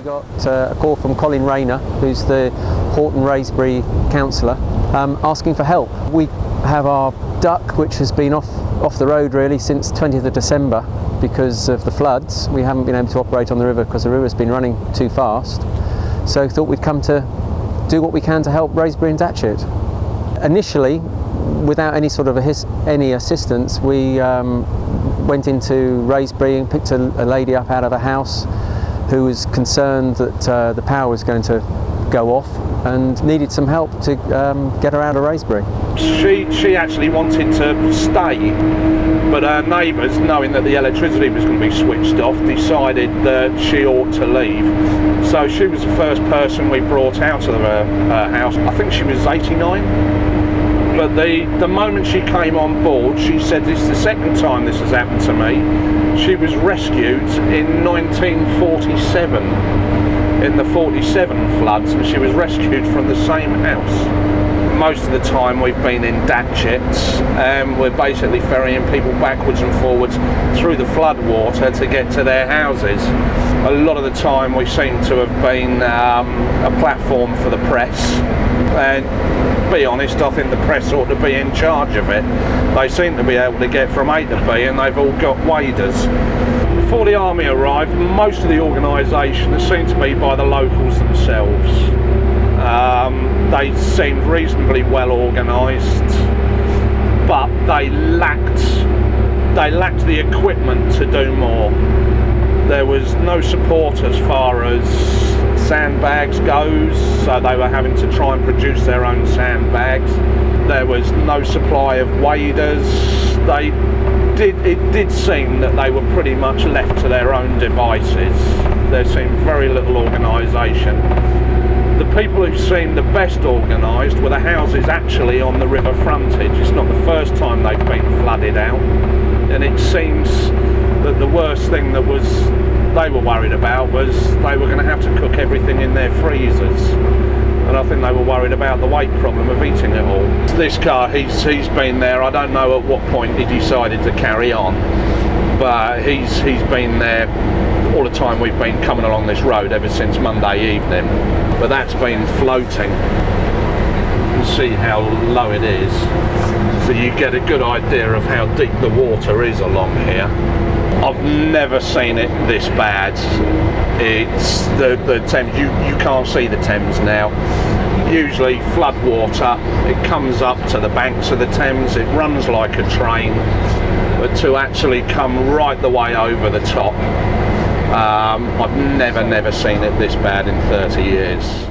got a call from Colin Rayner, who's the Wraysbury councillor, asking for help. We have our duck, which has been off the road really since 20th of December because of the floods. We haven't been able to operate on the river because the river's been running too fast. So thought we'd come to do what we can to help Wraysbury and Datchet. Initially, without any sort of any assistance, we went into Wraysbury and picked a lady up out of a house who was concerned that the power was going to go off and needed some help to get her out of Wraysbury. She actually wanted to stay, but her neighbours, knowing that the electricity was going to be switched off, decided that she ought to leave. So she was the first person we brought out of her house. I think she was 89. But the moment she came on board, she said, "This is the second time this has happened to me." She was rescued in 1947 in the 47 floods, and she was rescued from the same house. Most of the time we've been in Datchet, and we're basically ferrying people backwards and forwards through the flood water to get to their houses. A lot of the time we seem to have been a platform for the press, and to be honest, I think the press ought to be in charge of it. They seem to be able to get from A to B, and they've all got waders. Before the army arrived, most of the organisation seemed to be by the locals themselves. They seemed reasonably well organised, but they lacked the equipment to do more. There was no support as far as sandbags goes, so they were having to try and produce their own sandbags. There was no supply of waders. It did seem that they were pretty much left to their own devices. There seemed very little organisation. The people who seemed the best organised were the houses actually on the river frontage. It's not the first time they've been flooded out, and it seems that the worst thing that they were worried about was they were going to have to cook everything in their freezers, and I think they were worried about the weight problem of eating it all. This car, he's been there. I don't know at what point he decided to carry on, but he's been there all the time we've been coming along this road ever since Monday evening. But that's been floating. You can see how low it is, so you get a good idea of how deep the water is along here. I've never seen it this bad. It's the Thames. You can't see the Thames now. Usually flood water, it comes up to the banks of the Thames, it runs like a train, but to actually come right the way over the top, I've never seen it this bad in 30 years.